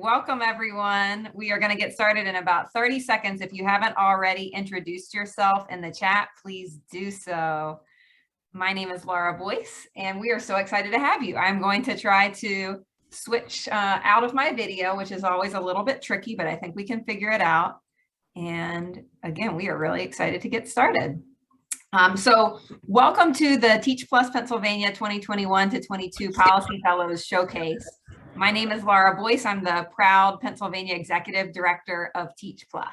Welcome, everyone. We are going to get started in about 30 seconds. If you haven't already introduced yourself in the chat, please do so. My name is Laura Boyce, and we are so excited to have you. I'm going to try to switch out of my video, which is always a little bit tricky, but I think we can figure it out. And again, we are really excited to get started. So welcome to the Teach Plus Pennsylvania 2021 to 22 Policy Fellows Showcase. My name is Laura Boyce. I'm the proud Pennsylvania Executive Director of Teach Plus.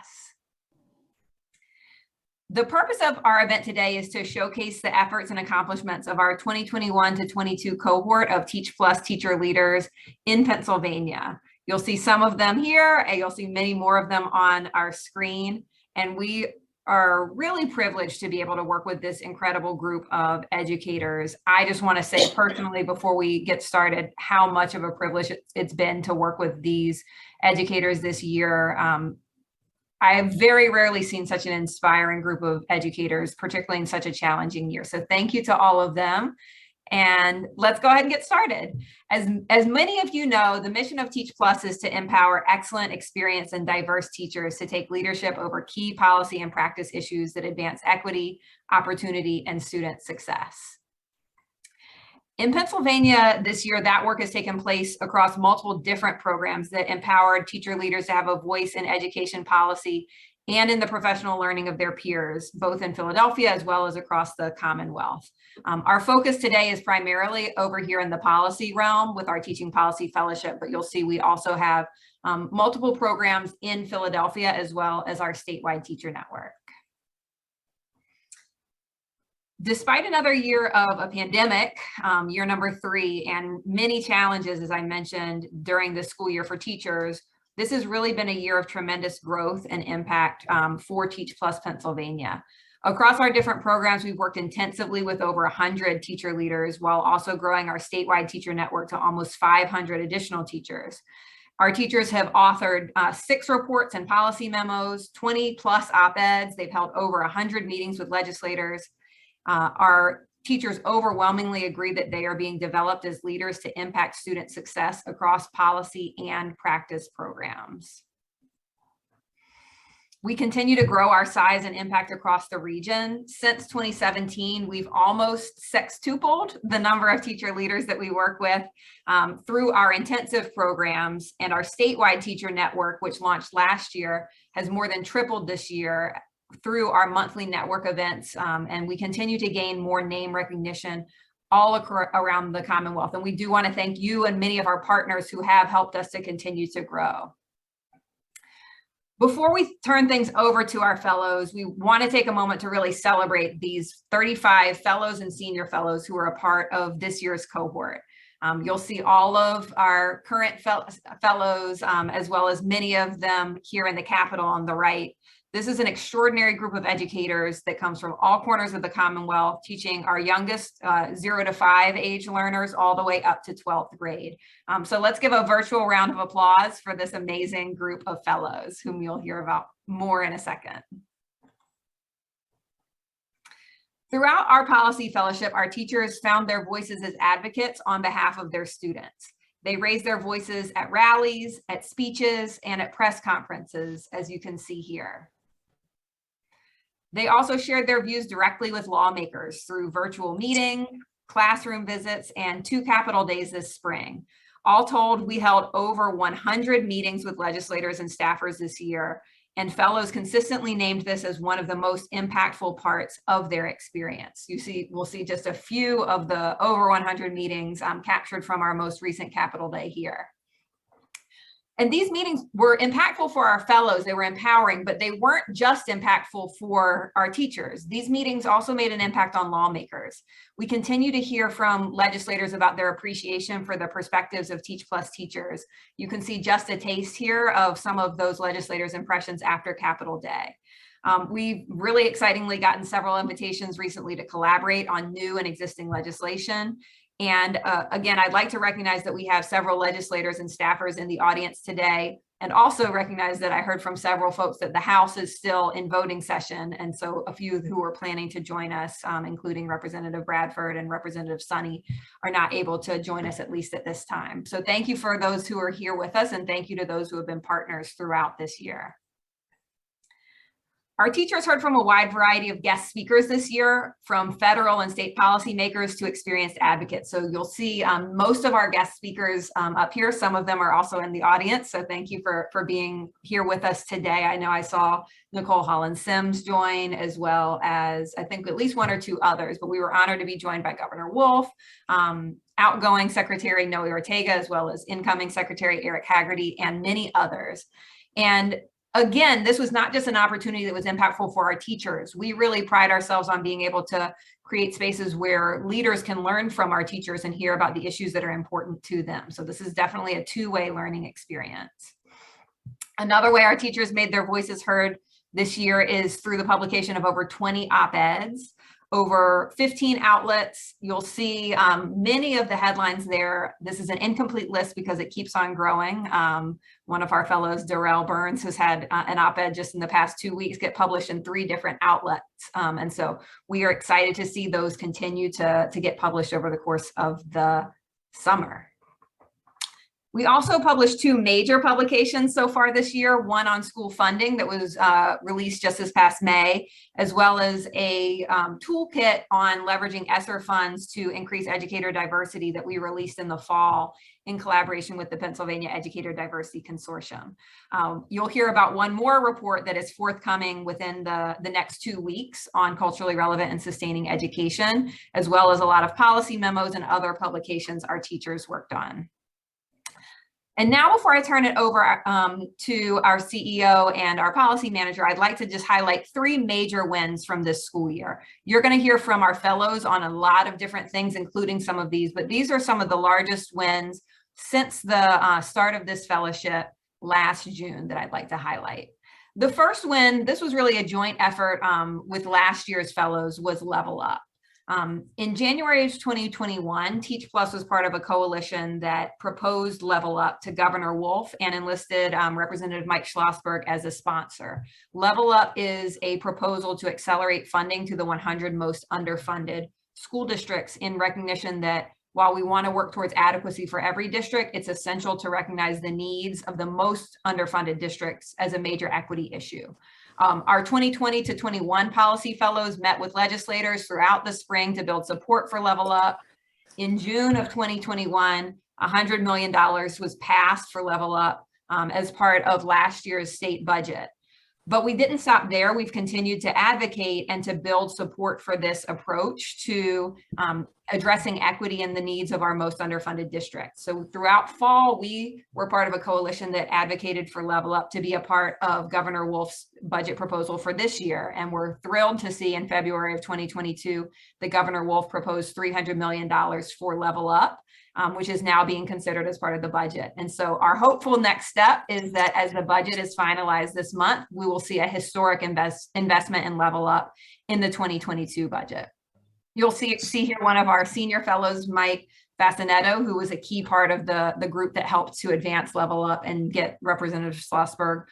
The purpose of our event today is to showcase the efforts and accomplishments of our 2021 to 22 cohort of Teach Plus teacher leaders in Pennsylvania. You'll see some of them here, and you'll see many more of them on our screen. And we are really privileged to be able to work with this incredible group of educators. I just want to say personally, before we get started, how much of a privilege it's been to work with these educators this year. I have very rarely seen such an inspiring group of educators, particularly in such a challenging year. So thank you to all of them. And let's go ahead and get started. As many of you know, the mission of Teach Plus is to empower excellent, experienced, and diverse teachers to take leadership over key policy and practice issues that advance equity, opportunity, and student success. In Pennsylvania this year, that work has taken place across multiple different programs that empowered teacher leaders to have a voice in education policy and in the professional learning of their peers, both in Philadelphia as well as across the Commonwealth. Our focus today is primarily over here in the policy realm with our Teaching Policy Fellowship, but you'll see we also have multiple programs in Philadelphia as well as our statewide teacher network. Despite another year of a pandemic, year number 3, and many challenges, as I mentioned, during the school year for teachers, this has really been a year of tremendous growth and impact for Teach Plus Pennsylvania. Across our different programs, we've worked intensively with over 100 teacher leaders while also growing our statewide teacher network to almost 500 additional teachers. Our teachers have authored 6 reports and policy memos, 20 plus op-eds. They've held over 100 meetings with legislators. Our teachers overwhelmingly agree that they are being developed as leaders to impact student success across policy and practice programs. We continue to grow our size and impact across the region. Since 2017, we've almost sextupled the number of teacher leaders that we work with through our intensive programs, and our statewide teacher network, which launched last year, has more than tripled this year through our monthly network events, and we continue to gain more name recognition all around the Commonwealth. And we do want to thank you and many of our partners who have helped us to continue to grow. Before we turn things over to our fellows, we want to take a moment to really celebrate these 35 fellows and senior fellows who are a part of this year's cohort. You'll see all of our current fellows, as well as many of them here in the Capitol on the right. This is an extraordinary group of educators that comes from all corners of the Commonwealth, teaching our youngest 0 to 5 age learners all the way up to 12th grade. So let's give a virtual round of applause for this amazing group of fellows, whom you'll hear about more in a second. Throughout our policy fellowship, our teachers found their voices as advocates on behalf of their students. They raised their voices at rallies, at speeches, and at press conferences, as you can see here. They also shared their views directly with lawmakers through virtual meetings, classroom visits, and 2 Capitol Days this spring. All told, we held over 100 meetings with legislators and staffers this year, and fellows consistently named this as one of the most impactful parts of their experience. We'll see just a few of the over 100 meetings captured from our most recent Capitol Day here. And these meetings were impactful for our fellows. They were empowering, but they weren't just impactful for our teachers. These meetings also made an impact on lawmakers. We continue to hear from legislators about their appreciation for the perspectives of Teach Plus teachers. You can see just a taste here of some of those legislators' impressions after Capitol Day. We've really excitingly gotten several invitations recently to collaborate on new and existing legislation. And again, I'd like to recognize that we have several legislators and staffers in the audience today And also recognize that I heard from several folks that the House is still in voting session. And so a few who are planning to join us, including Representative Bradford and Representative Sonny, are not able to join us, at least at this time. So thank you for those who are here with us, and thank you to those who have been partners throughout this year. Our teachers heard from a wide variety of guest speakers this year, from federal and state policymakers to experienced advocates. So you'll see most of our guest speakers up here. Some of them are also in the audience. So thank you for being here with us today. I know I saw Nicole Holland Sims join, as well as I think at least one or two others, but we were honored to be joined by Governor Wolf, outgoing Secretary Noe Ortega, as well as incoming Secretary Eric Haggerty, and many others. And again, this was not just an opportunity that was impactful for our teachers. We really pride ourselves on being able to create spaces where leaders can learn from our teachers and hear about the issues that are important to them. So this is definitely a two-way learning experience. Another way our teachers made their voices heard this year is through the publication of over 20 op-eds, over 15 outlets. You'll see many of the headlines there. This is an incomplete list because it keeps on growing. One of our fellows, Darrell Burns, has had an op-ed just in the past 2 weeks get published in 3 different outlets. And so we are excited to see those continue to get published over the course of the summer. We also published 2 major publications so far this year, one on school funding that was released just this past May, as well as a toolkit on leveraging ESSER funds to increase educator diversity that we released in the fall in collaboration with the Pennsylvania Educator Diversity Consortium. You'll hear about one more report that is forthcoming within the next 2 weeks on culturally relevant and sustaining education, as well as a lot of policy memos and other publications our teachers worked on. And now, before I turn it over to our CEO and our policy manager, I'd like to just highlight 3 major wins from this school year. You're going to hear from our fellows on a lot of different things, including some of these, but these are some of the largest wins since the start of this fellowship last June that I'd like to highlight. The first win, this was really a joint effort with last year's fellows, was Level Up. In January of 2021, Teach Plus was part of a coalition that proposed Level Up to Governor Wolf and enlisted Representative Mike Schlossberg as a sponsor. Level Up is a proposal to accelerate funding to the 100 most underfunded school districts, in recognition that while we want to work towards adequacy for every district, it's essential to recognize the needs of the most underfunded districts as a major equity issue. Our 2020 to 21 policy fellows met with legislators throughout the spring to build support for Level Up. In June of 2021, $100 million was passed for Level Up as part of last year's state budget. But we didn't stop there. We've continued to advocate and to build support for this approach to addressing equity and the needs of our most underfunded districts. So throughout fall, we were part of a coalition that advocated for Level Up to be a part of Governor Wolf's budget proposal for this year. And we're thrilled to see in February of 2022 that Governor Wolf proposed $300 million for Level Up, which is now being considered as part of the budget. And so our hopeful next step is that as the budget is finalized this month, we will see a historic investment in Level Up in the 2022 budget. You'll see here one of our senior fellows, Mike Fascinetto, who was a key part of the group that helped to advance Level Up and get Representative Schlossberg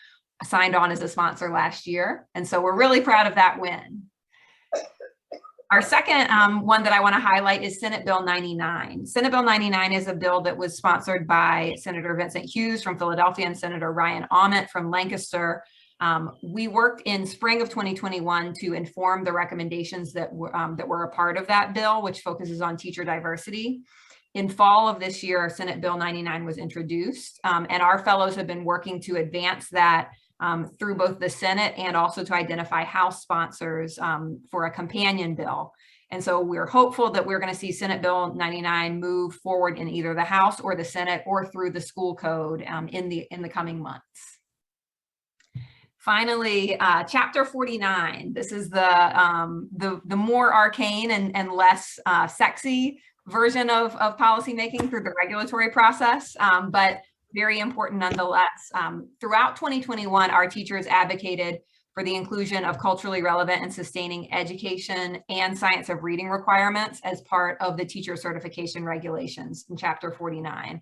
signed on as a sponsor last year. And so we're really proud of that win. Our second one that I want to highlight is Senate Bill 99. Senate Bill 99 is a bill that was sponsored by Senator Vincent Hughes from Philadelphia and Senator Ryan Aument from Lancaster. We worked in spring of 2021 to inform the recommendations that were a part of that bill, which focuses on teacher diversity. In fall of this year, Senate Bill 99 was introduced, and our fellows have been working to advance that through both the Senate and also to identify House sponsors for a companion bill. And so we're hopeful that we're going to see Senate Bill 99 move forward in either the House or the Senate or through the school code in the coming months. Finally, Chapter 49. This is the more arcane and less sexy version of policymaking through the regulatory process, but very important nonetheless. Throughout 2021, our teachers advocated for the inclusion of culturally relevant and sustaining education and science of reading requirements as part of the teacher certification regulations in Chapter 49.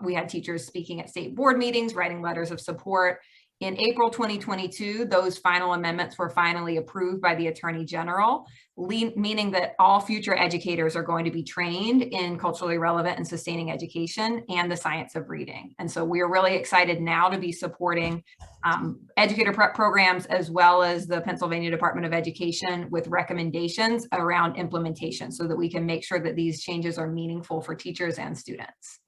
We had teachers speaking at state board meetings, writing letters of support. In April 2022, those final amendments were finally approved by the Attorney General, meaning that all future educators are going to be trained in culturally relevant and sustaining education and the science of reading. And so we are really excited now to be supporting educator prep programs as well as the Pennsylvania Department of Education with recommendations around implementation so that we can make sure that these changes are meaningful for teachers and students.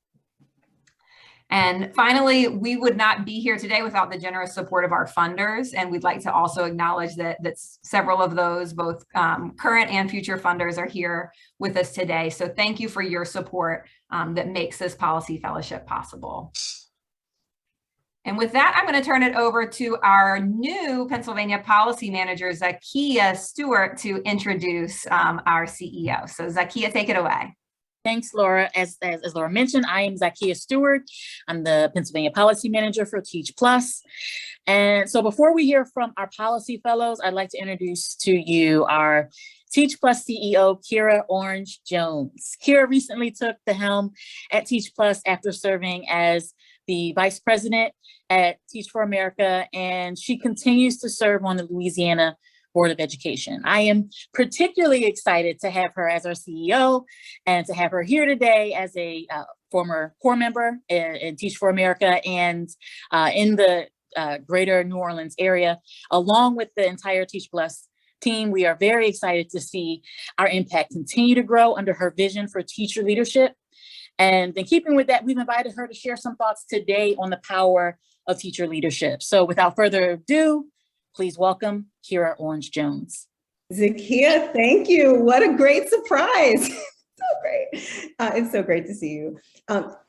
And finally, we would not be here today without the generous support of our funders. And we'd like to also acknowledge that several of those, both current and future funders, are here with us today. So thank you for your support that makes this policy fellowship possible. And with that, I'm going to turn it over to our new Pennsylvania policy manager, Zakia Stewart, to introduce our CEO. So Zakia, take it away. Thanks, Laura. As Laura mentioned, I am Zakia Stewart. I'm the Pennsylvania Policy Manager for Teach Plus. And so before we hear from our policy fellows, I'd like to introduce to you our Teach Plus CEO, Kira Orange Jones. Kira recently took the helm at Teach Plus after serving as the Vice President at Teach for America, and she continues to serve on the Louisiana Board of Education. I am particularly excited to have her as our CEO and to have her here today as a former core member in Teach for America and in the greater New Orleans area, along with the entire Teach Plus team. We are very excited to see our impact continue to grow under her vision for teacher leadership. And in keeping with that, we've invited her to share some thoughts today on the power of teacher leadership. So without further ado, please welcome Kira Orange Jones. Zakia, thank you. What a great surprise. So great. It's so great to see you.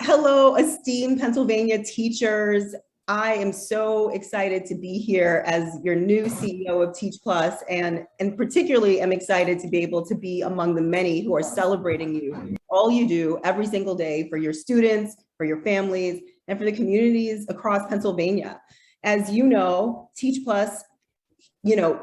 Hello, esteemed Pennsylvania teachers. I am so excited to be here as your new CEO of Teach Plus, and particularly I'm excited to be able to be among the many who are celebrating you, all you do every single day for your students, for your families, and for the communities across Pennsylvania. As you know, Teach Plus,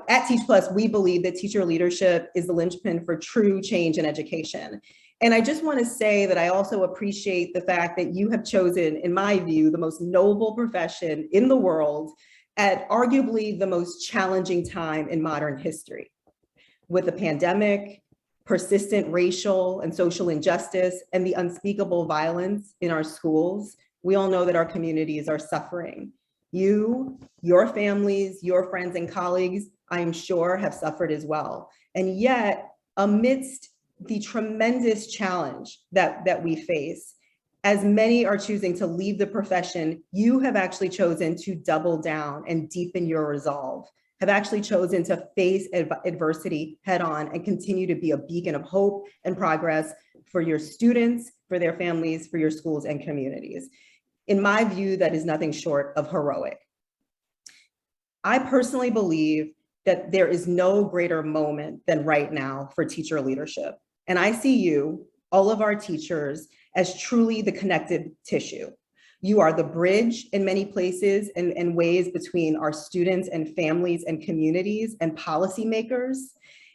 at Teach Plus, we believe that teacher leadership is the linchpin for true change in education. And I just want to say that I also appreciate the fact that you have chosen, in my view, the most noble profession in the world at arguably the most challenging time in modern history. With the pandemic, persistent racial and social injustice, and the unspeakable violence in our schools, we all know that our communities are suffering. You, your families, your friends and colleagues, I am sure, have suffered as well. And yet, amidst the tremendous challenge that we face, as many are choosing to leave the profession, you have actually chosen to double down and deepen your resolve, have actually chosen to face adversity head on and continue to be a beacon of hope and progress for your students, for their families, for your schools and communities. In my view, that is nothing short of heroic. I personally believe that there is no greater moment than right now for teacher leadership. And I see you, all of our teachers, as truly the connective tissue. You are the bridge in many places and ways between our students and families and communities and policymakers.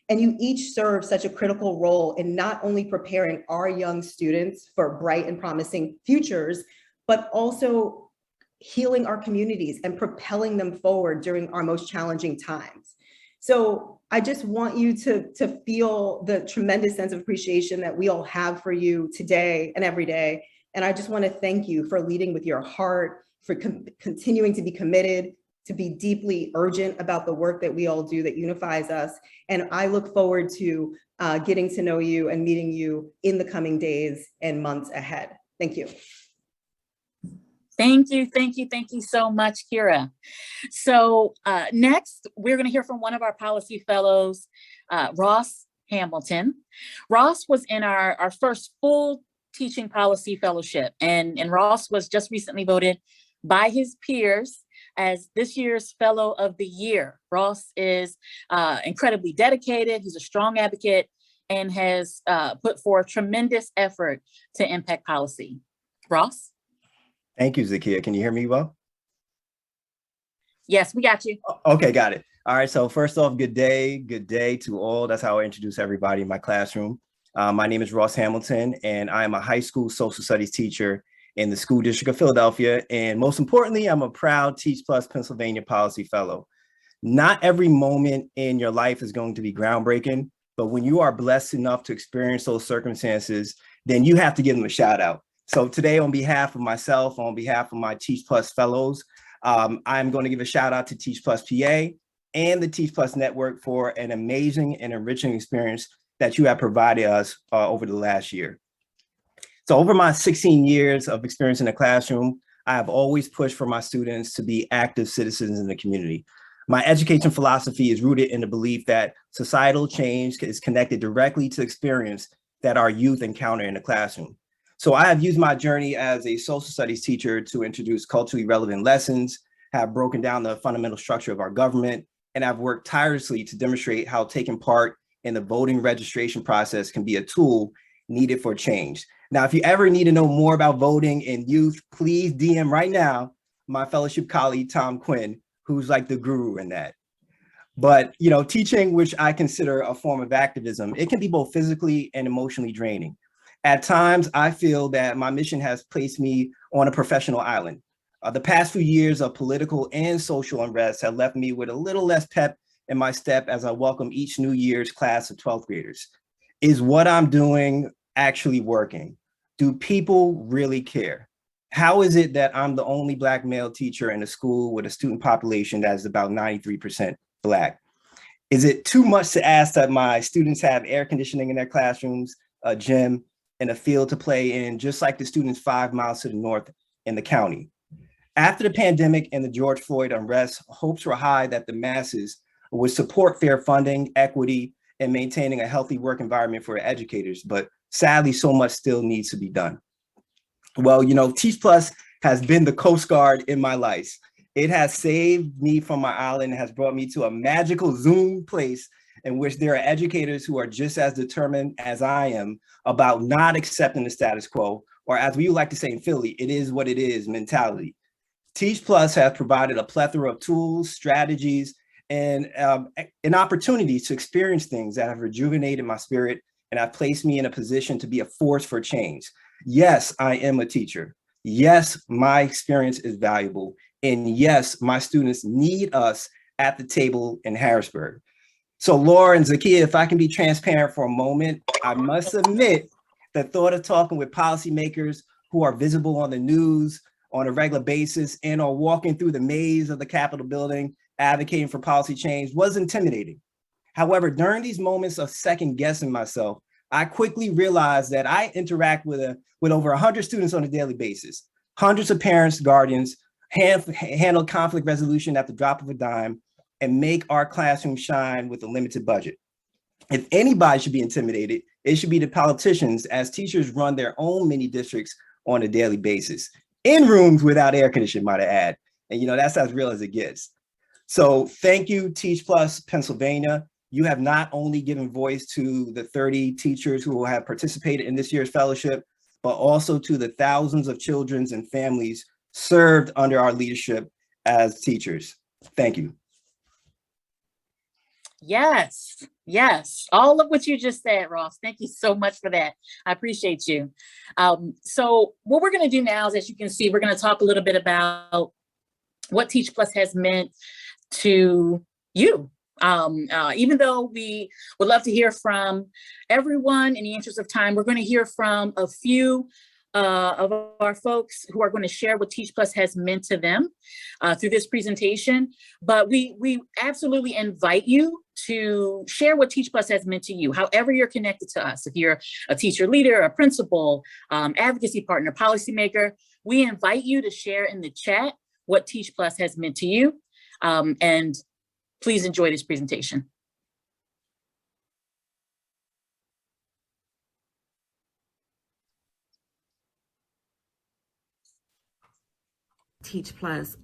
And you each serve such a critical role in not only preparing our young students for bright and promising futures, but also healing our communities and propelling them forward during our most challenging times. So I just want you to feel the tremendous sense of appreciation that we all have for you today and every day. And I just want to thank you for leading with your heart, for continuing to be committed, to be deeply urgent about the work that we all do that unifies us. And I look forward to getting to know you and meeting you in the coming days and months ahead. Thank you. Thank you so much, Kira. So next, we're going to hear from one of our policy fellows, Ross Hamilton. Ross was in our first full teaching policy fellowship, and Ross was just recently voted by his peers as this year's Fellow of the Year. Ross is incredibly dedicated. He's a strong advocate and has put forth tremendous effort to impact policy. Ross? Thank you, Zakia. Can you hear me well? Yes, we got you. Okay, got it. All right. So first off, good day to all. That's how I introduce everybody in my classroom. My name is Ross Hamilton, and I am a high school social studies teacher in the School District of Philadelphia. And most importantly, I'm a proud Teach Plus Pennsylvania Policy Fellow. Not every moment in your life is going to be groundbreaking, but when you are blessed enough to experience those circumstances, then you have to give them a shout out. So today, on behalf of myself, on behalf of my Teach Plus fellows, I'm going to give a shout out to Teach Plus PA and the Teach Plus Network for an amazing and enriching experience that you have provided us over the last year. So over my 16 years of experience in the classroom, I have always pushed for my students to be active citizens in the community. My education philosophy is rooted in the belief that societal change is connected directly to experience that our youth encounter in the classroom. So I have used my journey as a social studies teacher to introduce culturally relevant lessons, have broken down the fundamental structure of our government, and I've worked tirelessly to demonstrate how taking part in the voting registration process can be a tool needed for change. Now, if you ever need to know more about voting in youth, please DM right now my fellowship colleague, Tom Quinn, who's like the guru in that. But, teaching, which I consider a form of activism, it can be both physically and emotionally draining. At times, I feel that my mission has placed me on a professional island. The past few years of political and social unrest have left me with a little less pep in my step as I welcome each new year's class of 12th graders. Is what I'm doing actually working? Do people really care? How is it that I'm the only Black male teacher in a school with a student population that is about 93% Black? Is it too much to ask that my students have air conditioning in their classrooms, a gym, and a field to play in, just like the students 5 miles to the north in the county? After the pandemic and the George Floyd unrest, hopes were high that the masses would support fair funding, equity, and maintaining a healthy work environment for educators. But sadly, so much still needs to be done. Well, Teach Plus has been the Coast Guard in my life. It has saved me from my island, has brought me to a magical Zoom place in which there are educators who are just as determined as I am about not accepting the status quo, or as we like to say in Philly, it is what it is mentality. Teach Plus has provided a plethora of tools, strategies, and opportunities to experience things that have rejuvenated my spirit and have placed me in a position to be a force for change. Yes, I am a teacher. Yes, my experience is valuable. And yes, my students need us at the table in Harrisburg. So Laura and Zakia, if I can be transparent for a moment, I must admit the thought of talking with policymakers who are visible on the news on a regular basis and are walking through the maze of the Capitol building, advocating for policy change was intimidating. However, during these moments of second guessing myself, I quickly realized that I interact with over 100 students on a daily basis. Hundreds of parents, guardians, handle conflict resolution at the drop of a dime, and make our classroom shine with a limited budget. If anybody should be intimidated, it should be the politicians, as teachers run their own mini districts on a daily basis, in rooms without air conditioning, might I add. And that's as real as it gets. So thank you, Teach Plus Pennsylvania. You have not only given voice to the 30 teachers who will have participated in this year's fellowship, but also to the thousands of children and families served under our leadership as teachers. Thank you. Yes, all of what you just said, Ross. Thank you so much for that. I appreciate you. So what we're going to do now is, as you can see, we're going to talk a little bit about what Teach Plus has meant to you. Even though we would love to hear from everyone, in the interest of time, we're going to hear from a few of our folks who are going to share what Teach Plus has meant to them through this presentation. But we absolutely invite you to share what Teach Plus has meant to you, however you're connected to us. If you're a teacher leader, a principal, advocacy partner, policymaker, we invite you to share in the chat what Teach Plus has meant to you. And please enjoy this presentation. Teach Plus.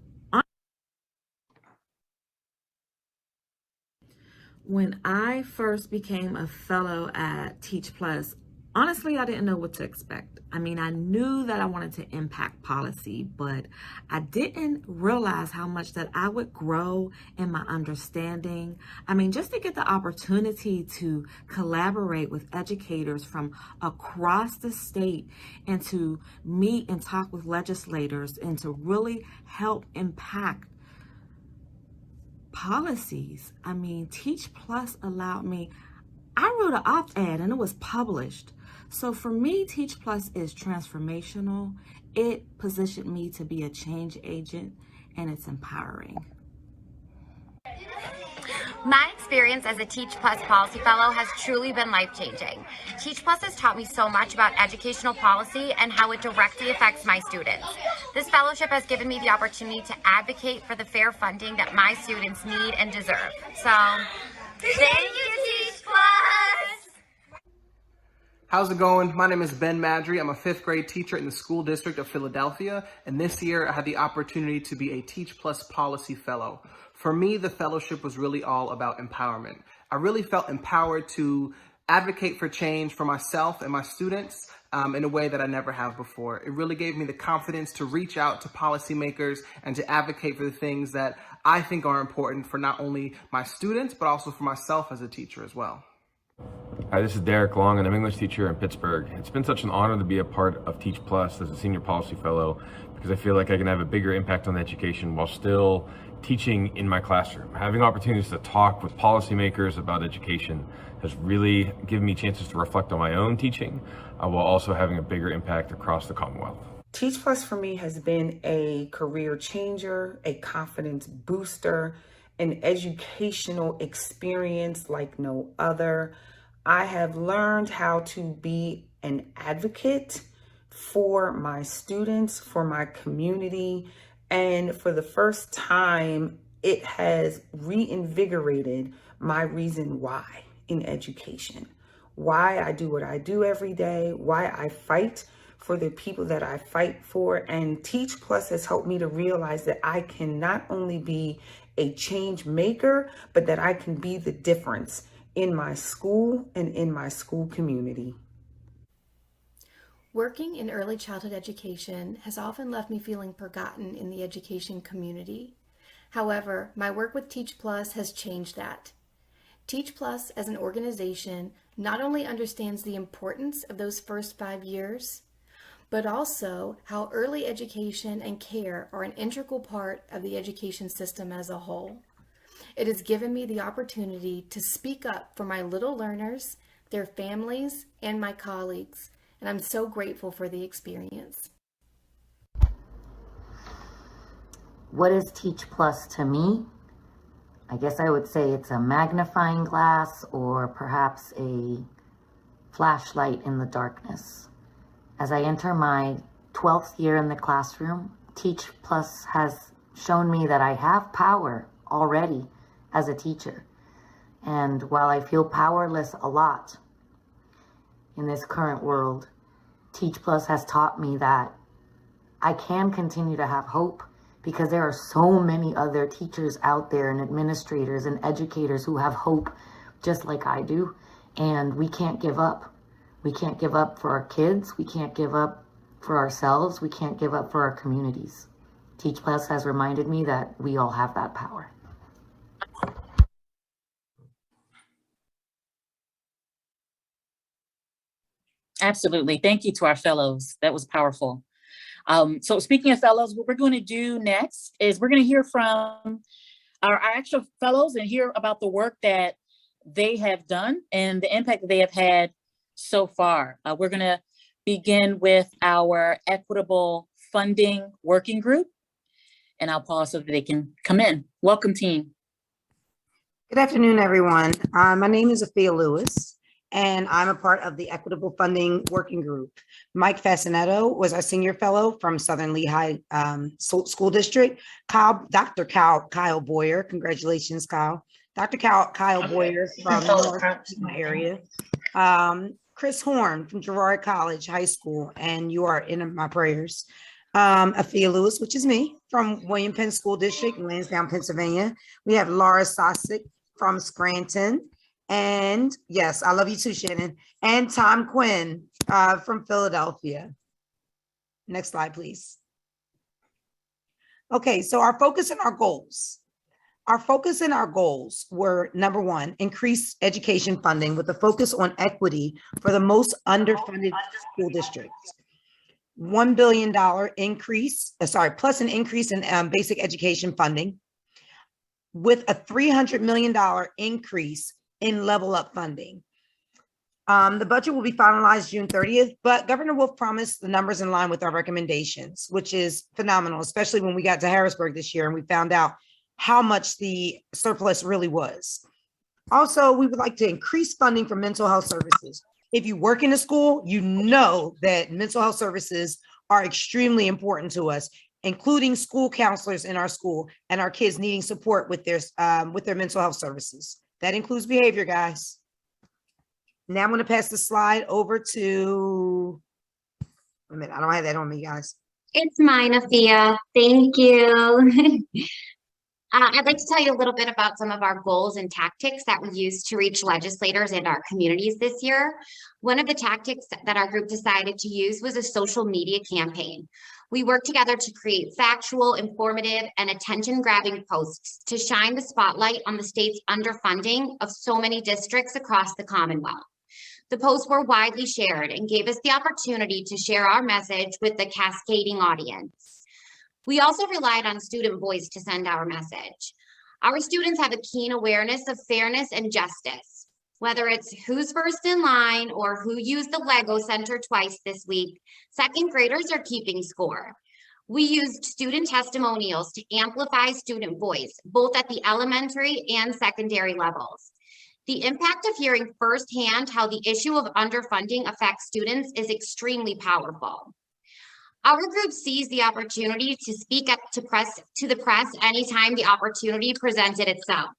When I first became a fellow at Teach Plus Honestly, I didn't know what to expect. I mean, I knew that I wanted to impact policy, but I didn't realize how much that I would grow in my understanding. I mean, just to get the opportunity to collaborate with educators from across the state and to meet and talk with legislators and to really help impact policies. I mean, Teach Plus allowed me, I wrote an op-ed and it was published. So for me, Teach Plus is transformational. It positioned me to be a change agent, and it's empowering. My experience as a Teach Plus Policy Fellow has truly been life-changing. Teach Plus has taught me so much about educational policy and how it directly affects my students. This fellowship has given me the opportunity to advocate for the fair funding that my students need and deserve. So, thank you, Teach Plus! How's it going? My name is Ben Madry. I'm a 5th grade teacher in the school district of Philadelphia, and this year I had the opportunity to be a Teach Plus Policy Fellow. For me, the fellowship was really all about empowerment. I really felt empowered to advocate for change for myself and my students in a way that I never have before. It really gave me the confidence to reach out to policymakers and to advocate for the things that I think are important for not only my students, but also for myself as a teacher as well. Hi, this is Derek Long, and I'm an English teacher in Pittsburgh. It's been such an honor to be a part of Teach Plus as a senior policy fellow because I feel like I can have a bigger impact on education while still teaching in my classroom. Having opportunities to talk with policymakers about education has really given me chances to reflect on my own teaching while also having a bigger impact across the Commonwealth. Teach Plus for me has been a career changer, a confidence booster, an educational experience like no other. I have learned how to be an advocate for my students, for my community, and for the first time, it has reinvigorated my reason why in education, why I do what I do every day, why I fight for the people that I fight for. And Teach Plus has helped me to realize that I can not only be a change maker, but that I can be the difference in my school and in my school community. Working in early childhood education has often left me feeling forgotten in the education community. However, my work with Teach Plus has changed that. Teach Plus as an organization not only understands the importance of those first 5 years, but also how early education and care are an integral part of the education system as a whole. It has given me the opportunity to speak up for my little learners, their families, and my colleagues, and I'm so grateful for the experience. What is Teach Plus to me? I guess I would say it's a magnifying glass or perhaps a flashlight in the darkness. As I enter my 12th year in the classroom, Teach Plus has shown me that I have power already as a teacher. And while I feel powerless a lot in this current world, Teach Plus has taught me that I can continue to have hope because there are so many other teachers out there and administrators and educators who have hope just like I do. And we can't give up. We can't give up for our kids. We can't give up for ourselves. We can't give up for our communities. Teach Plus has reminded me that we all have that power. Absolutely. Thank you to our fellows. That was powerful. So speaking of fellows, what we're going to do next is we're going to hear from our actual fellows and hear about the work that they have done and the impact that they have had so far. We're going to begin with our equitable funding working group, and I'll pause so that they can come in. Welcome, team. Good afternoon, everyone. My name is Afia Lewis, and I'm a part of the Equitable Funding Working Group. Mike Fascinetto was our senior fellow from Southern Lehigh School District. Dr. Kyle Boyer, congratulations, Kyle. Dr. Kyle Boyer from the North area. Chris Horn from Girard College High School, and you are in my prayers. Afia Lewis, which is me, from William Penn School District in Lansdowne, Pennsylvania. We have Laura Sosick from Scranton, And yes, I love you too, Shannon. And Tom Quinn from Philadelphia. Next slide, please. Okay, so our focus and our goals. Our focus and our goals were, number one, increase education funding with a focus on equity for the most underfunded school districts. $1 billion increase, plus an increase in basic education funding with a $300 million increase in level up funding. The budget will be finalized June 30th, but Governor Wolf promised the numbers in line with our recommendations, which is phenomenal, especially when we got to Harrisburg this year and we found out how much the surplus really was. Also, we would like to increase funding for mental health services. If you work in a school, you know that mental health services are extremely important to us, including school counselors in our school and our kids needing support with their mental health services. That includes behavior, guys. Now I'm going to pass the slide over to, wait a minute, I don't have that on me, guys. It's mine, Afia. Thank you. I'd like to tell you a little bit about some of our goals and tactics that we used to reach legislators in our communities this year. One of the tactics that our group decided to use was a social media campaign. We worked together to create factual, informative, and attention-grabbing posts to shine the spotlight on the state's underfunding of so many districts across the Commonwealth. The posts were widely shared and gave us the opportunity to share our message with the cascading audience. We also relied on student voice to send our message. Our students have a keen awareness of fairness and justice. Whether it's who's first in line or who used the Lego Center twice this week, second graders are keeping score. We used student testimonials to amplify student voice, both at the elementary and secondary levels. The impact of hearing firsthand how the issue of underfunding affects students is extremely powerful. Our group sees the opportunity to speak up to the press anytime the opportunity presented itself.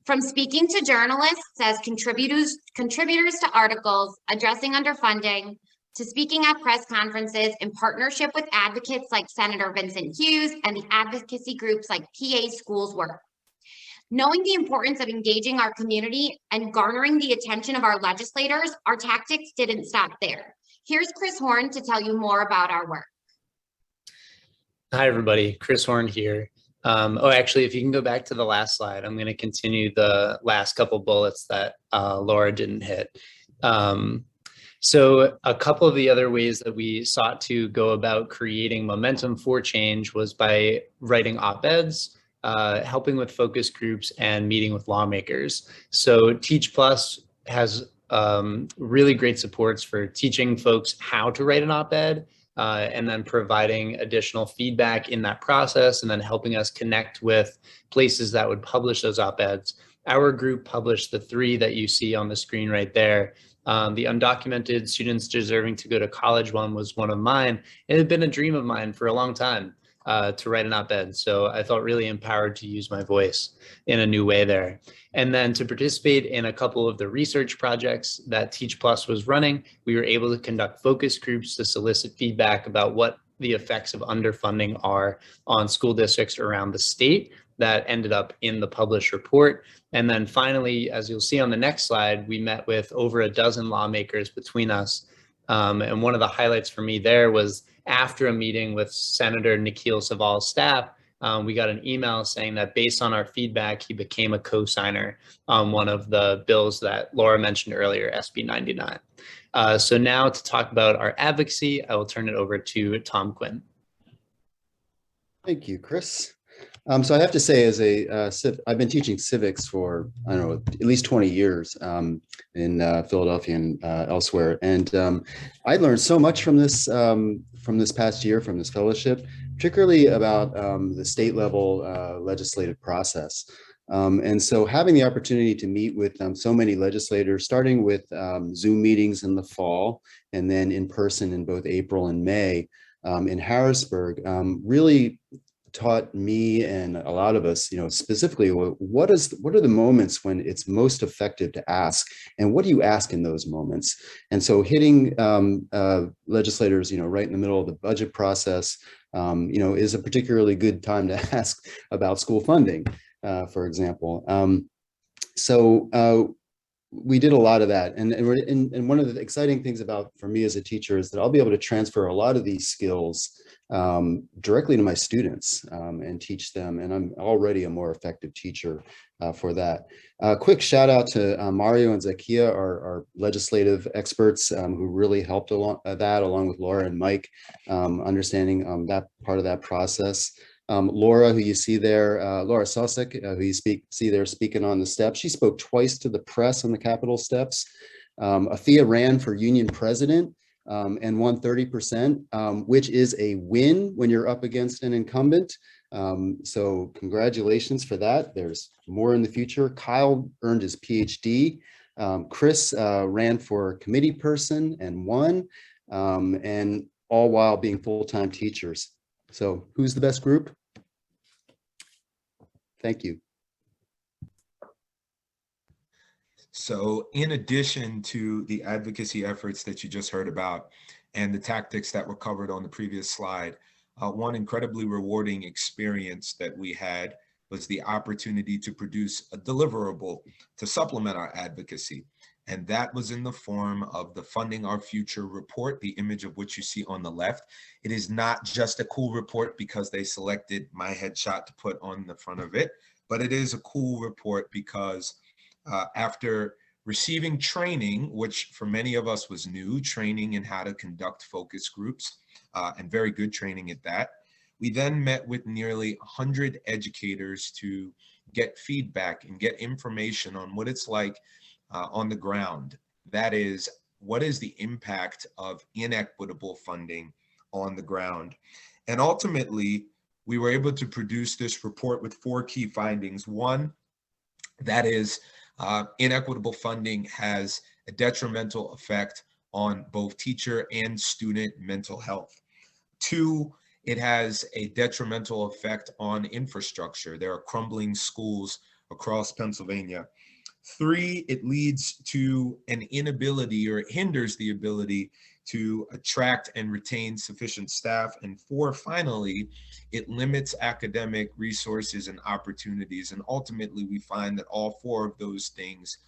From speaking to journalists as contributors to articles addressing underfunding, to speaking at press conferences in partnership with advocates like Senator Vincent Hughes and the advocacy groups like PA Schools Work. Knowing the importance of engaging our community and garnering the attention of our legislators, our tactics didn't stop there. Here's Chris Horn to tell you more about our work. Hi, everybody. Chris Horn here. Actually, if you can go back to the last slide, I'm going to continue the last couple bullets that Laura didn't hit. So a couple of the other ways that we sought to go about creating momentum for change was by writing op-eds, helping with focus groups, and meeting with lawmakers. So Teach Plus has really great supports for teaching folks how to write an op-ed, and then providing additional feedback in that process, and then helping us connect with places that would publish those op-eds. Our group published the 3 that you see on the screen right there. The undocumented students deserving to go to college one was one of mine. It had been a dream of mine for a long time to write an op-ed. So I felt really empowered to use my voice in a new way there. And then to participate in a couple of the research projects that Teach Plus was running, we were able to conduct focus groups to solicit feedback about what the effects of underfunding are on school districts around the state. That ended up in the published report. And then finally, as you'll see on the next slide, we met with over a dozen lawmakers between us. And one of the highlights for me there was after a meeting with Senator Nikhil Saval's staff, we got an email saying that based on our feedback, he became a co-signer on one of the bills that Laura mentioned earlier, SB 99. So now to talk about our advocacy, I will turn it over to Tom Quinn. Thank you, Chris. So I have to say, as I've been teaching civics for, I don't know, at least 20 years in Philadelphia and elsewhere. And I learned so much from this past year, from this fellowship, particularly about the state level legislative process. And so having the opportunity to meet with so many legislators, starting with Zoom meetings in the fall, and then in person in both April and May in Harrisburg, really taught me and a lot of us, specifically, what are the moments when it's most effective to ask, and what do you ask in those moments? And so hitting legislators, right in the middle of the budget process, is a particularly good time to ask about school funding, for example. So we did a lot of that. And one of the exciting things for me as a teacher is that I'll be able to transfer a lot of these skills directly to my students and teach them. And I'm already a more effective teacher for that. Quick shout out to Mario and Zakia, our legislative experts who really helped along with Laura and Mike, understanding that part of that process. Laura, who you see there, Laura Sosek, who you see there speaking on the steps. She spoke twice to the press on the Capitol steps. Afia ran for union president and won 30%, which is a win when you're up against an incumbent. So congratulations for that. There's more in the future. Kyle earned his PhD. Chris ran for committee person and won, and all while being full-time teachers. So who's the best group? Thank you. So in addition to the advocacy efforts that you just heard about and the tactics that were covered on the previous slide, one incredibly rewarding experience that we had was the opportunity to produce a deliverable to supplement our advocacy. And that was in the form of the Funding Our Future report, the image of which you see on the left. It is not just a cool report because they selected my headshot to put on the front of it, but it is a cool report because after receiving training, which for many of us was new, training in how to conduct focus groups, and very good training at that, we then met with nearly 100 educators to get feedback and get information on what it's like on the ground. That is, what is the impact of inequitable funding on the ground? And ultimately, we were able to produce this report with 4 key findings. One, that is, inequitable funding has a detrimental effect on both teacher and student mental health. 2, it has a detrimental effect on infrastructure. There are crumbling schools across Pennsylvania. 3, it leads to an inability, or it hinders the ability to attract and retain sufficient staff. And 4, finally, it limits academic resources and opportunities. And ultimately, we find that all 4 of those things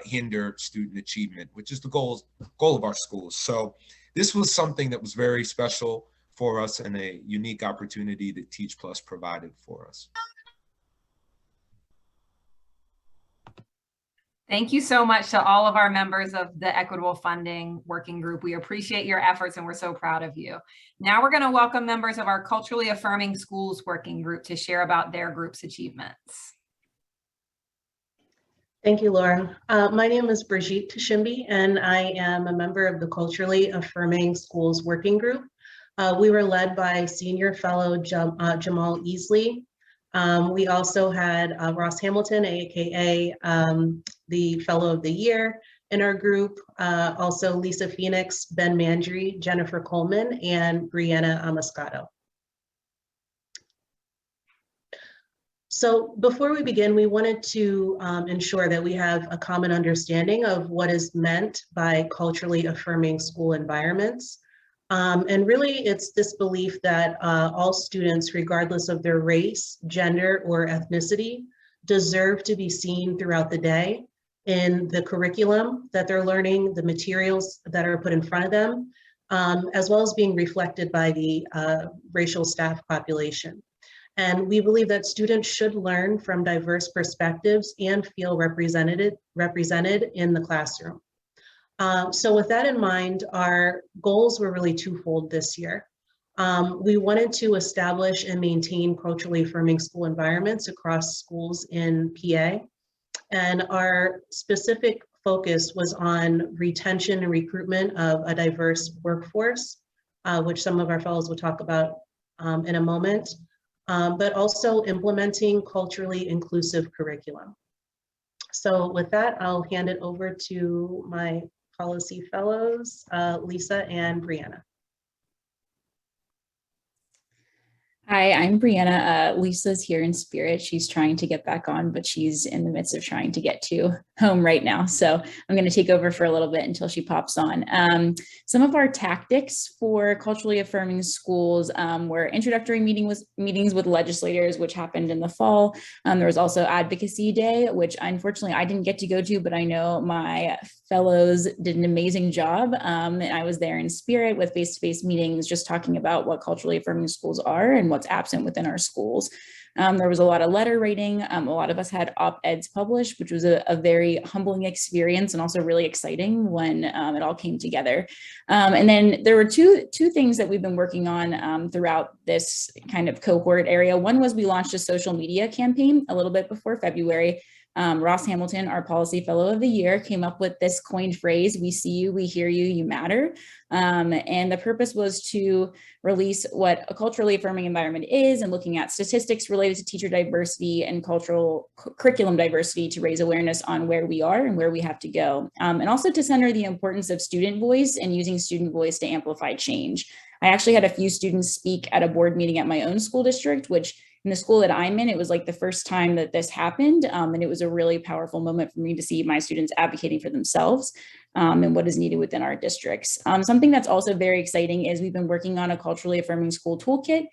hinder student achievement, which is the goal of our schools. So this was something that was very special for us and a unique opportunity that Teach Plus provided for us. Thank you so much to all of our members of the Equitable Funding Working Group. We appreciate your efforts and we're so proud of you. Now we're going to welcome members of our Culturally Affirming Schools Working Group to share about their group's achievements. Thank you, Laura. My name is Brigitte Tashimbi, and I am a member of the Culturally Affirming Schools Working Group. We were led by Senior Fellow Jamal Easley. We also had Ross Hamilton, aka the Fellow of the Year in our group, also Lisa Phoenix, Ben Mandry, Jennifer Coleman, and Brianna Amascato. So before we begin, we wanted to ensure that we have a common understanding of what is meant by culturally affirming school environments. And really, it's this belief that all students, regardless of their race, gender, or ethnicity, deserve to be seen throughout the day in the curriculum that they're learning, the materials that are put in front of them, as well as being reflected by the racial staff population. And we believe that students should learn from diverse perspectives and feel represented in the classroom. So with that in mind, our goals were really twofold this year. We wanted to establish and maintain culturally affirming school environments across schools in PA. And our specific focus was on retention and recruitment of a diverse workforce, which some of our fellows will talk about in a moment, but also implementing culturally inclusive curriculum. So with that, I'll hand it over to my policy fellows, Lisa and Brianna. Hi, I'm Brianna. Lisa's here in spirit. She's trying to get back on, but she's in the midst of trying to get to home right now. So I'm going to take over for a little bit until she pops on. Some of our tactics for culturally affirming schools were introductory meetings with legislators, which happened in the fall. There was also Advocacy Day, which unfortunately I didn't get to go to, but I know my fellows did an amazing job. And I was there in spirit with face-to-face meetings, just talking about what culturally affirming schools are and what's absent within our schools. There was a lot of letter writing. A lot of us had op-eds published, which was a very humbling experience and also really exciting when it all came together. And then there were two things that we've been working on throughout this kind of cohort area. One was we launched a social media campaign a little bit before February. Ross Hamilton, our policy fellow of the year, came up with this coined phrase, "We see you, we hear you, you matter." And the purpose was to release what a culturally affirming environment is and looking at statistics related to teacher diversity and cultural curriculum diversity to raise awareness on where we are and where we have to go. And also to center the importance of student voice and using student voice to amplify change. I actually had a few students speak at a board meeting at my own school district, which in the school that I'm in, it was like the first time that this happened. And it was a really powerful moment for me to see my students advocating for themselves and what is needed within our districts. Something that's also very exciting is we've been working on a culturally affirming school toolkit,